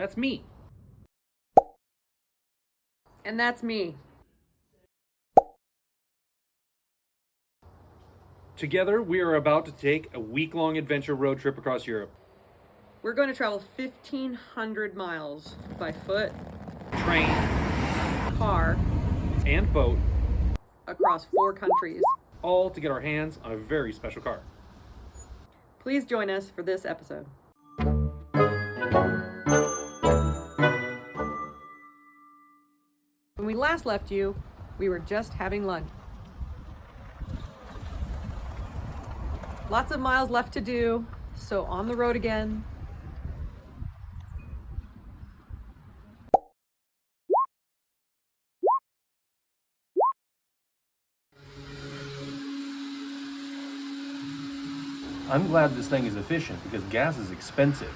That's me. And that's me. Together, we are about to take a week-long adventure road trip across Europe. We're going to travel 1,500 miles by foot, Train car, and boat, across 4 countries. all to get our hands on a very special car. Please join us for this episode. When we last left you, we were just having lunch. Lots of miles left to do, so on the road again. I'm glad this thing is efficient because gas is expensive.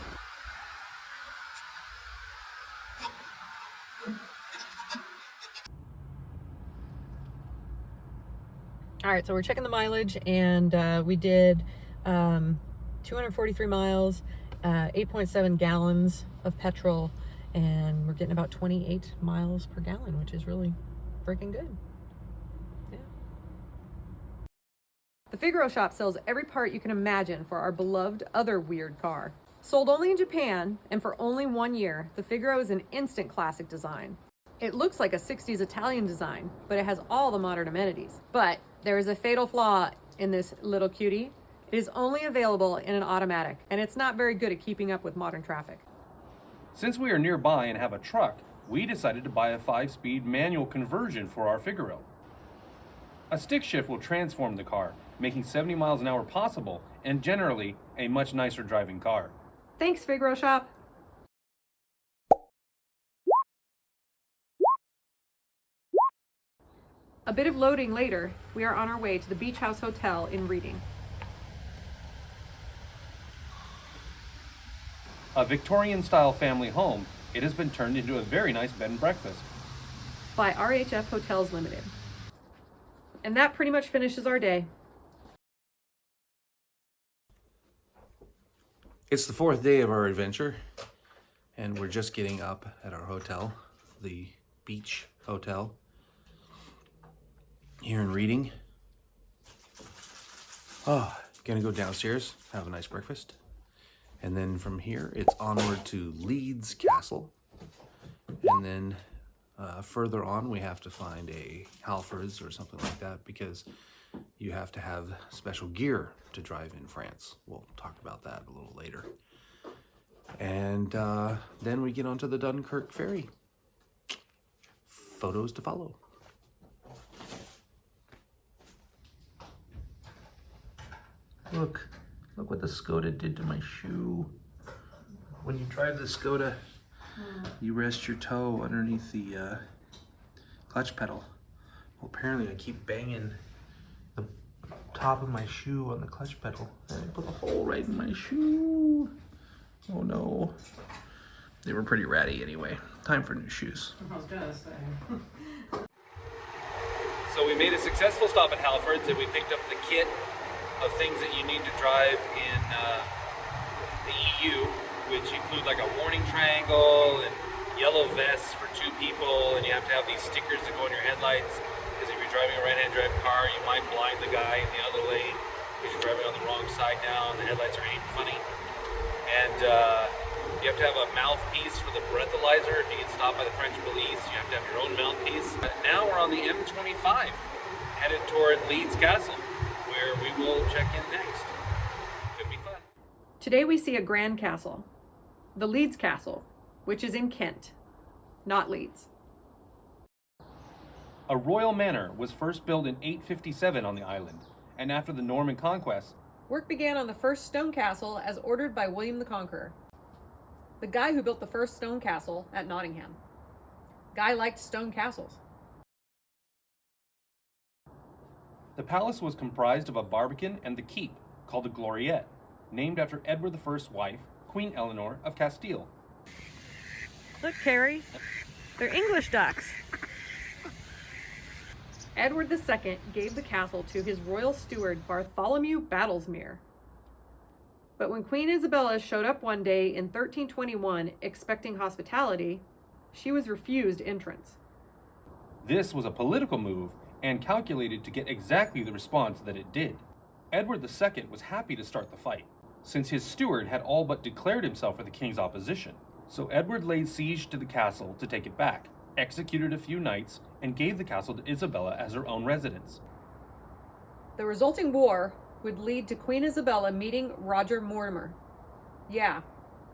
All right, so we're checking the mileage, and we did 243 miles, 8.7 gallons of petrol, and we're getting about 28 miles per gallon, which is really freaking good. Yeah. The Figaro shop sells every part you can imagine for our beloved other weird car. Sold only in Japan and for only 1 year, the Figaro is an instant classic design. It looks like a 60s Italian design, but it has all the modern amenities. But there is a fatal flaw in this little cutie. It is only available in an automatic, and it's not very good at keeping up with modern traffic. Since we are nearby and have a truck, we decided to buy a 5-speed manual conversion for our Figaro. A stick shift will transform the car, making 70 miles an hour possible, and generally a much nicer driving car. Thanks, Figaro shop. A bit of loading later, we are on our way to the Beach House Hotel in Reading. A Victorian-style family home, it has been turned into a very nice bed and breakfast. By RHF Hotels Limited. And that pretty much finishes our day. It's the 4th day of our adventure, and we're just getting up at our hotel, the Beach Hotel, here in Reading. Oh, gonna go downstairs, have a nice breakfast, and then from here it's onward to Leeds Castle, and then further on we have to find a Halfords or something like that, because you have to have special gear to drive in France. We'll talk about that a little later. And then we get onto the Dunkirk ferry. Photos to follow. Look what the Skoda did to my shoe. When you drive the Skoda, you rest your toe underneath the clutch pedal. Well, apparently I keep banging the top of my shoe on the clutch pedal, and I put a hole right in my shoe. Oh no. They were pretty ratty anyway. Time for new shoes. I was gonna say. So we made a successful stop at Halfords, and we picked up the kit of things that you need to drive in the EU, which include like a warning triangle and yellow vests for 2 people, and you have to have these stickers that go in your headlights, because if you're driving a right-hand drive car, you might blind the guy in the other lane because you're driving on the wrong side now and the headlights are aiming funny. And you have to have a mouthpiece for the breathalyzer if you get stopped by the French police. You have to have your own mouthpiece. Now we're on the M25, headed toward Leeds Castle, where we will check in next. Could be fun. Today we see a grand castle, the Leeds Castle, which is in Kent, not Leeds. A royal manor was first built in 857 on the island, and after the Norman conquest, Work began on the first stone castle as ordered by William the Conqueror, the guy who built the first stone castle at Nottingham. Guy liked stone castles. the palace was comprised of a barbican and the keep, called the Gloriette, named after Edward I's wife, Queen Eleanor of Castile. Look, Carrie, they're English ducks. Edward II gave the castle to his royal steward Bartholomew Battlesmere. But when Queen Isabella showed up one day in 1321 expecting hospitality, she was refused entrance. This was a political move and calculated to get exactly the response that it did. Edward II was happy to start the fight, since his steward had all but declared himself for the king's opposition. So Edward laid siege to the castle to take it back, executed a few knights, and gave the castle to Isabella as her own residence. The resulting war would lead to Queen Isabella meeting Roger Mortimer. Yeah,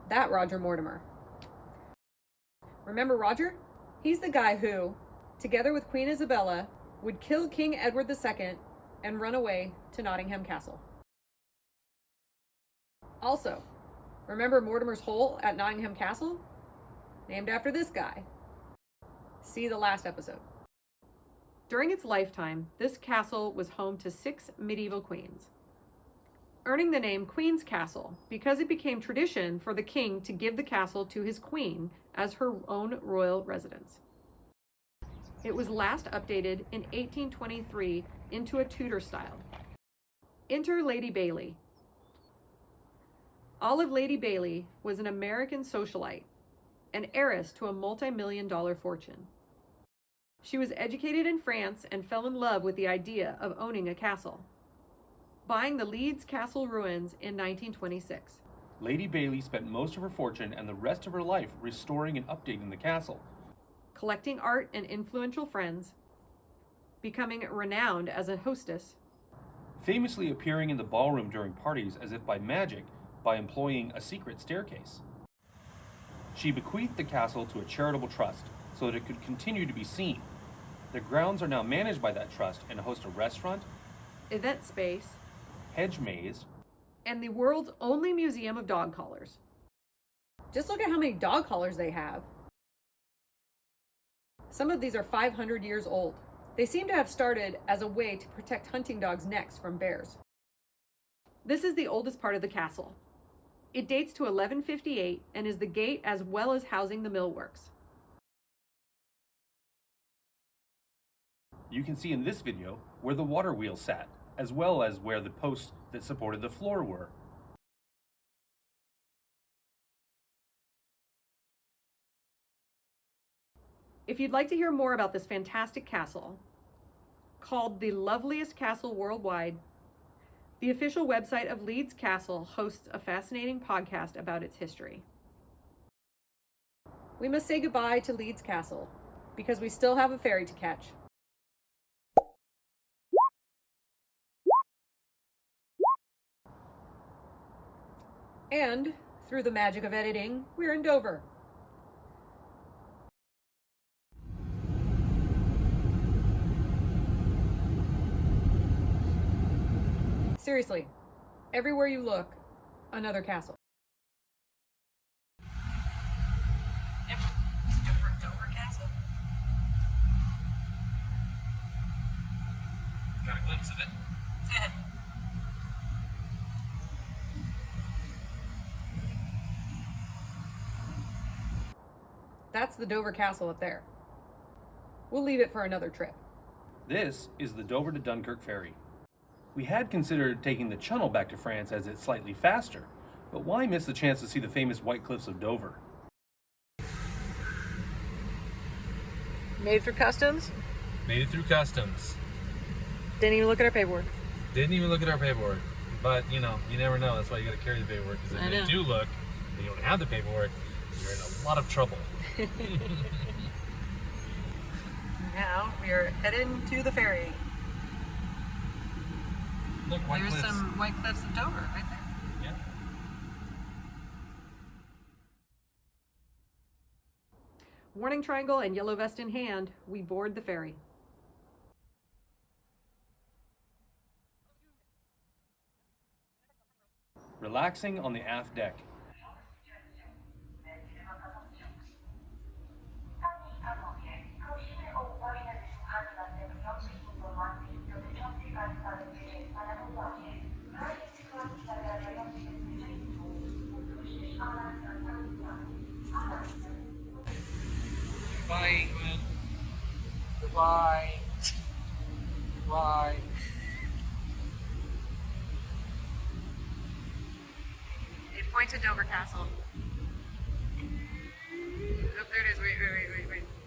that Roger Mortimer. Remember Roger? He's the guy who, together with Queen Isabella, would kill King Edward II and run away to Nottingham Castle. Also, remember Mortimer's Hole at Nottingham Castle? Named after this guy. See the last episode. During its lifetime, this castle was home to 6 medieval queens, earning the name Queen's Castle because it became tradition for the king to give the castle to his queen as her own royal residence. It was last updated in 1823 into a Tudor style. Enter Lady Bailey. Olive Lady Bailey was an American socialite, an heiress to a multi-million-dollar fortune. She was educated in France and fell in love with the idea of owning a castle, buying the Leeds Castle ruins in 1926. Lady Bailey spent most of her fortune and the rest of her life restoring and updating the castle, collecting art and influential friends, becoming renowned as a hostess, famously appearing in the ballroom during parties as if by magic by employing a secret staircase. She bequeathed the castle to a charitable trust so that it could continue to be seen. The grounds are now managed by that trust and host a restaurant, event space, hedge maze, and the world's only museum of dog collars. Just look at how many dog collars they have. Some of these are 500 years old. They seem to have started as a way to protect hunting dogs' necks from bears. This is the oldest part of the castle. It dates to 1158 and is the gate as well as housing the millworks. You can see in this video where the water wheel sat, as well as where the posts that supported the floor were. If you'd like to hear more about this fantastic castle, called the loveliest castle worldwide, the official website of Leeds Castle hosts a fascinating podcast about its history. We must say goodbye to Leeds Castle because we still have a ferry to catch. And through the magic of editing, we're in Dover. Seriously, everywhere you look, another castle. Dover Castle. Got a glimpse of it. That's the Dover Castle up there. We'll leave it for another trip. This is the Dover to Dunkirk ferry. We had considered taking the Channel back to France as it's slightly faster, but why miss the chance to see the famous White Cliffs of Dover? Made it through customs. Made it through customs. Didn't even look at our paperwork. Didn't even look at our paperwork. But, you know, you never know. That's why you got to carry the paperwork. Because if they do look and you don't have the paperwork, you're in a lot of trouble. Now we are heading to the ferry. Look, White There's Cliffs. some White Cliffs of Dover right there. Yeah. Warning triangle and yellow vest in hand, we board the ferry. Relaxing on the aft deck. Bye. Goodbye. Bye. Point to Dover Castle. Oh, there it is. Wait.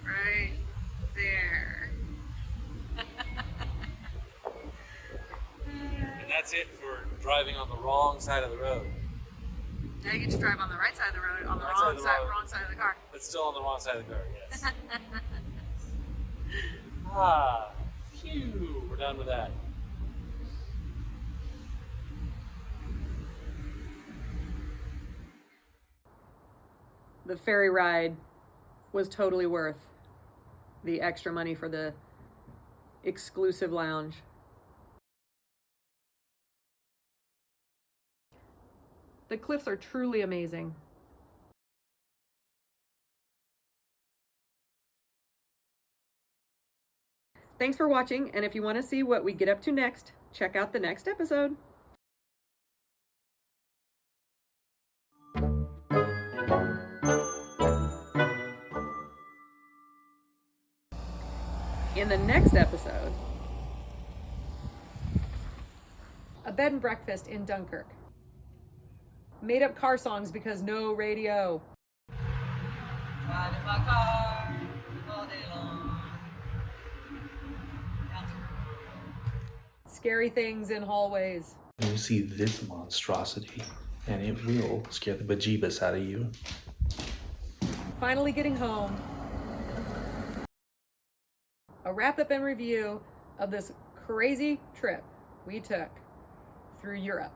Right there. And that's it for driving on the wrong side of the road. Now you get to drive on the right side of the road, on the Right wrong side of the side, road. wrong side of the car. But still on the wrong side of the car, yes. Phew, we're done with that. The ferry ride was totally worth the extra money for the exclusive lounge. The cliffs are truly amazing. Thanks for watching, and if you want to see what we get up to next, check out the next episode. In the next episode, a bed and breakfast in Dunkirk. Made up car songs because no radio. Driving my car all day long. Scary things in hallways. You see this monstrosity, and it will scare the bejeebus out of you. Finally getting home. A wrap-up and review of this crazy trip we took through Europe.